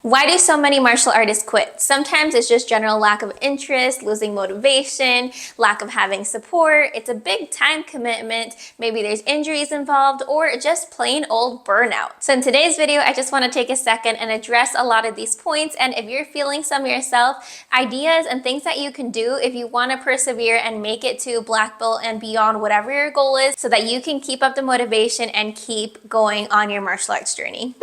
Why do so many martial artists quit? Sometimes it's just general lack of interest, losing motivation, lack of having support. It's a big time commitment. Maybe there's injuries involved or just plain old burnout. So in today's video, I just want to take a second and address a lot of these points. And if you're feeling some yourself, ideas and things that you can do if you want to persevere and make it to black belt and beyond, whatever your goal is, so that you can keep up the motivation and keep going on your martial arts journey.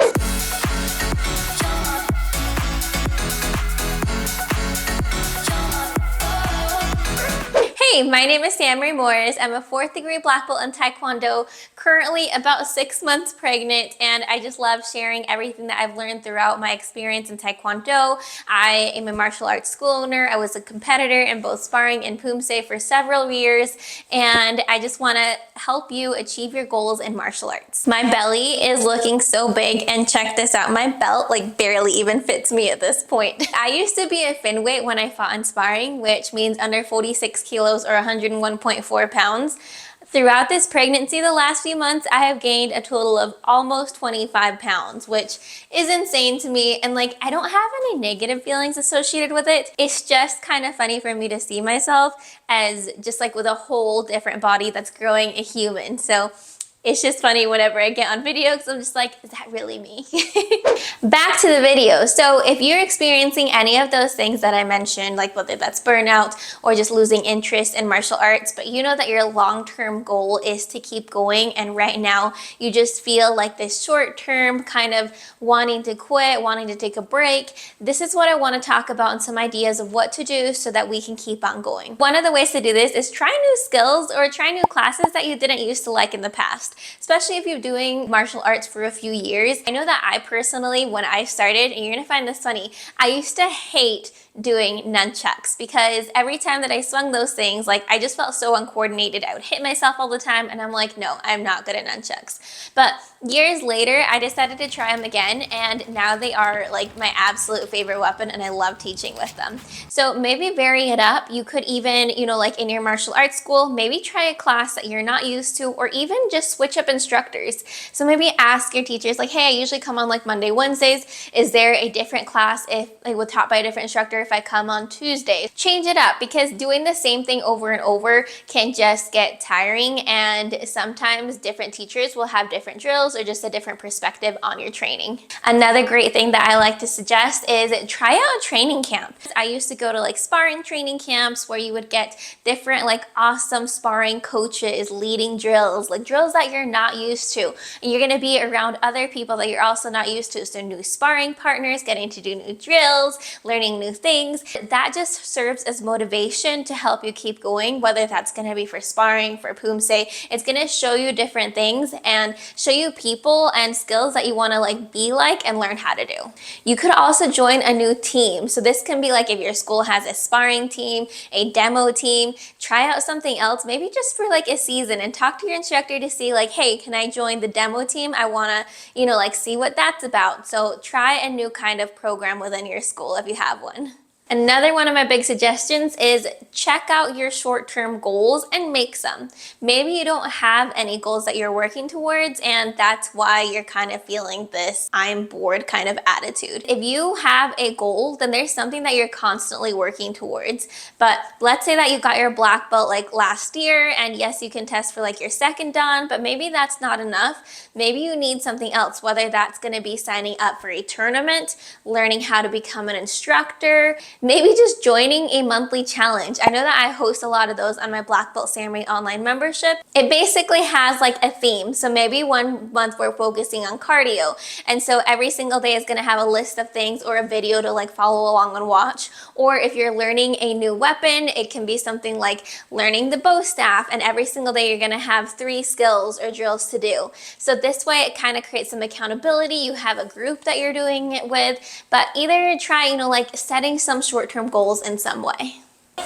Hey, my name is Samery. I'm a 4th degree black belt in Taekwondo, currently about 6 months pregnant, and I just love sharing everything that I've learned throughout my experience in Taekwondo. I am a martial arts school owner. I was a competitor in both Sparring and Poomsae for several years, and I just want to help you achieve your goals in martial arts. My belly is looking so big, and check this out. My belt like barely even fits me at this point. I used to be a fin weight when I fought in Sparring, which means under 46 kilos or 101.4 pounds. Throughout this pregnancy, the last few months, I have gained a total of almost 25 pounds, which is insane to me. And like, I don't have any negative feelings associated with it. It's just kind of funny for me to see myself as just like with a whole different body that's growing a human. So it's just funny whenever I get on video because I'm just like, is that really me? Back to the video. So if you're experiencing any of those things that I mentioned, like whether that's burnout or just losing interest in martial arts, but you know that your long-term goal is to keep going, and right now you just feel like this short-term kind of wanting to quit, wanting to take a break, this is what I want to talk about and some ideas of what to do so that we can keep on going. One of the ways to do this is try new skills or try new classes that you didn't used to like in the past. Especially if you're doing martial arts for a few years. I know that I personally, when I started, and you're gonna find this funny, I used to hate doing nunchucks because every time that I swung those things, like I just felt so uncoordinated. I would hit myself all the time, and I'm like, no, I'm not good at nunchucks. But years later, I decided to try them again, and now they are like my absolute favorite weapon, and I love teaching with them. So maybe vary it up. You could even, like in your martial arts school, maybe try a class that you're not used to, or even just switch up instructors. So maybe ask your teachers, like, hey, I usually come on like Monday, Wednesdays. Is there a different class if like was taught by a different instructor if I come on Tuesdays? Change it up, because doing the same thing over and over can just get tiring, and sometimes different teachers will have different drills or just a different perspective on your training. Another great thing that I like to suggest is try out a training camp. I used to go to like sparring training camps where you would get different like awesome sparring coaches leading drills, like drills that you're not used to, and you're going to be around other people that you're also not used to. So new sparring partners, getting to do new drills, learning new things. That just serves as motivation to help you keep going, whether that's going to be for sparring, for Poomsae. It's going to show you different things and show you people and skills that you want to like be like and learn how to do. You could also join a new team. So this can be like if your school has a sparring team, a demo team, try out something else, maybe just for like a season, and talk to your instructor to see like, hey, can I join the demo team? I want to, like see what that's about. So try a new kind of program within your school if you have one. Another one of my big suggestions is check out your short-term goals and make some. Maybe you don't have any goals that you're working towards, and that's why you're kind of feeling this I'm bored kind of attitude. If you have a goal, then there's something that you're constantly working towards. But let's say that you got your black belt like last year, and yes, you can test for like your second dan, but maybe that's not enough. Maybe you need something else, whether that's going to be signing up for a tournament, learning how to become an instructor, maybe just joining a monthly challenge. I know that I host a lot of those on my Black Belt Samery online membership. It basically has like a theme. So maybe one month we're focusing on cardio. And so every single day is going to have a list of things or a video to like follow along and watch. Or if you're learning a new weapon, it can be something like learning the bow staff. And every single day you're going to have 3 skills or drills to do. So this way it kind of creates some accountability. You have a group that you're doing it with, but either try, like setting some short-term goals in some way.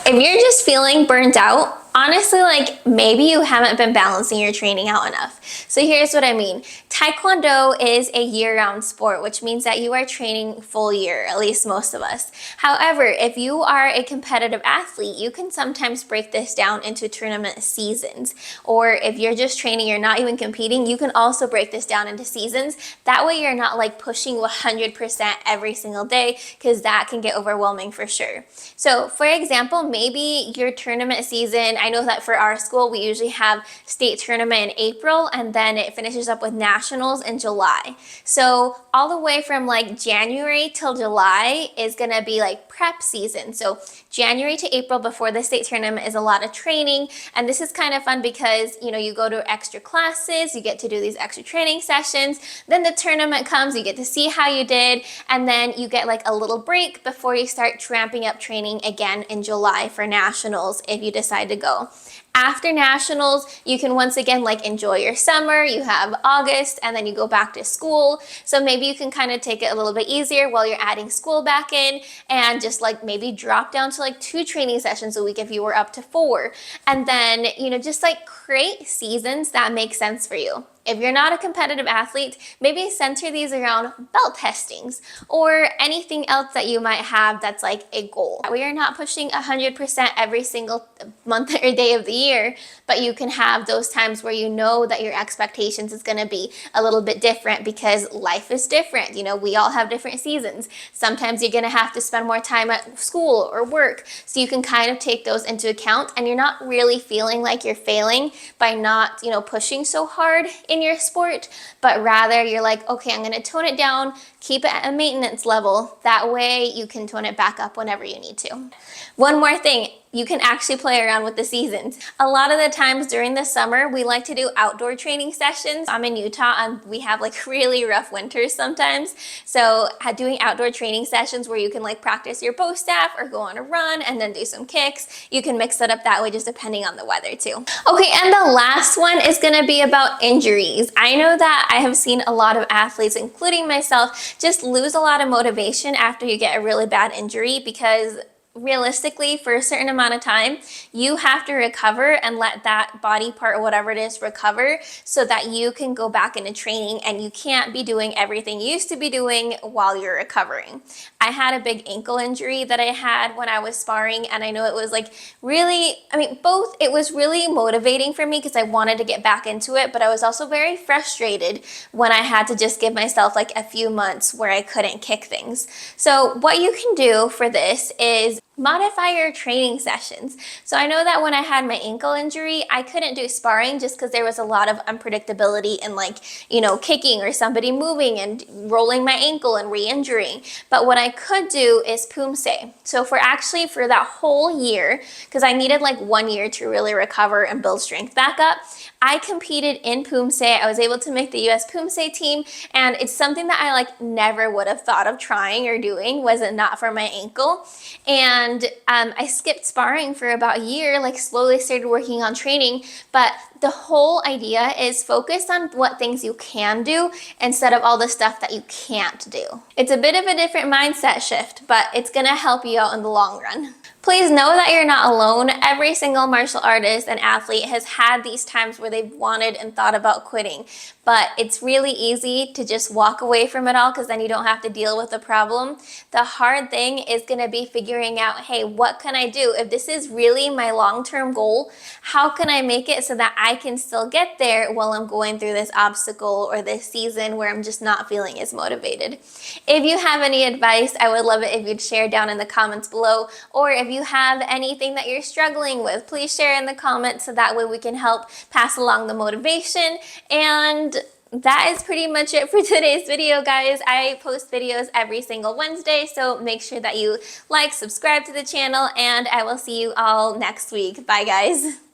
If you're just feeling burnt out, Honestly, like maybe you haven't been balancing your training out enough. So here's what I mean. Taekwondo is a year-round sport, which means that you are training full year, at least most of us. However, if you are a competitive athlete, you can sometimes break this down into tournament seasons. Or if you're just training, you're not even competing, you can also break this down into seasons. That way you're not like pushing 100% every single day, because that can get overwhelming for sure. So for example, maybe your tournament season, I know that for our school, we usually have state tournament in April, and then it finishes up with nationals in July. So all the way from like January till July is gonna be like prep season. So January to April before the state tournament is a lot of training. And this is kind of fun because, you know, you go to extra classes, you get to do these extra training sessions. Then the tournament comes, you get to see how you did. And then you get like a little break before you start ramping up training again in July for nationals if you decide to go. After nationals, you can once again like enjoy your summer, you have August, and then you go back to school. So maybe you can kind of take it a little bit easier while you're adding school back in, and just like maybe drop down to like 2 training sessions a week if you were up to 4. And then, you know, just like create seasons that make sense for you. If you're not a competitive athlete, maybe center these around belt testings or anything else that you might have that's like a goal. We are not pushing 100% every single month or day of the year, but you can have those times where you know that your expectations is going to be a little bit different because life is different. You know, we all have different seasons. Sometimes you're going to have to spend more time at school or work, so you can kind of take those into account, and you're not really feeling like you're failing by not, you know, pushing so hard in your sport, but rather you're like, okay, I'm going to tone it down, keep it at a maintenance level. That way you can tone it back up whenever you need to. One more thing, you can actually play around with the seasons. A lot of the times during the summer, we like to do outdoor training sessions. I'm in Utah and we have like really rough winters sometimes. So doing outdoor training sessions where you can like practice your bow staff or go on a run and then do some kicks. You can mix it up that way just depending on the weather too. Okay, and the last one is gonna be about injuries. I know that I have seen a lot of athletes, including myself, just lose a lot of motivation after you get a really bad injury, because realistically, for a certain amount of time, you have to recover and let that body part or whatever it is recover so that you can go back into training, and you can't be doing everything you used to be doing while you're recovering. I had a big ankle injury that I had when I was sparring, and I know it was like really, both, it was really motivating for me because I wanted to get back into it, but I was also very frustrated when I had to just give myself like a few months where I couldn't kick things. So what you can do for this is modify your training sessions. So I know that when I had my ankle injury, I couldn't do sparring just because there was a lot of unpredictability in like, you know, kicking or somebody moving and rolling my ankle and re-injuring. But what I could do is Poomsae. So for that whole year, because I needed like 1 year to really recover and build strength back up, I competed in Poomsae. I was able to make the US Poomsae team, and it's something that I like never would have thought of trying or doing was it not for my ankle. And I skipped sparring for about a year, like slowly started working on training, but the whole idea is focus on what things you can do instead of all the stuff that you can't do. It's a bit of a different mindset shift, but it's gonna help you out in the long run. Please know that you're not alone. Every single martial artist and athlete has had these times where they've wanted and thought about quitting, but it's really easy to just walk away from it all because then you don't have to deal with the problem. The hard thing is gonna be figuring out, hey, what can I do? If this is really my long-term goal, how can I make it so that I can still get there while I'm going through this obstacle or this season where I'm just not feeling as motivated? If you have any advice, I would love it if you'd share down in the comments below, or if you have anything that you're struggling with, please share in the comments so that way we can help pass along the motivation. And that is pretty much it for today's video, guys. I post videos every single Wednesday, so make sure that you like, subscribe to the channel, and I will see you all next week. Bye, guys.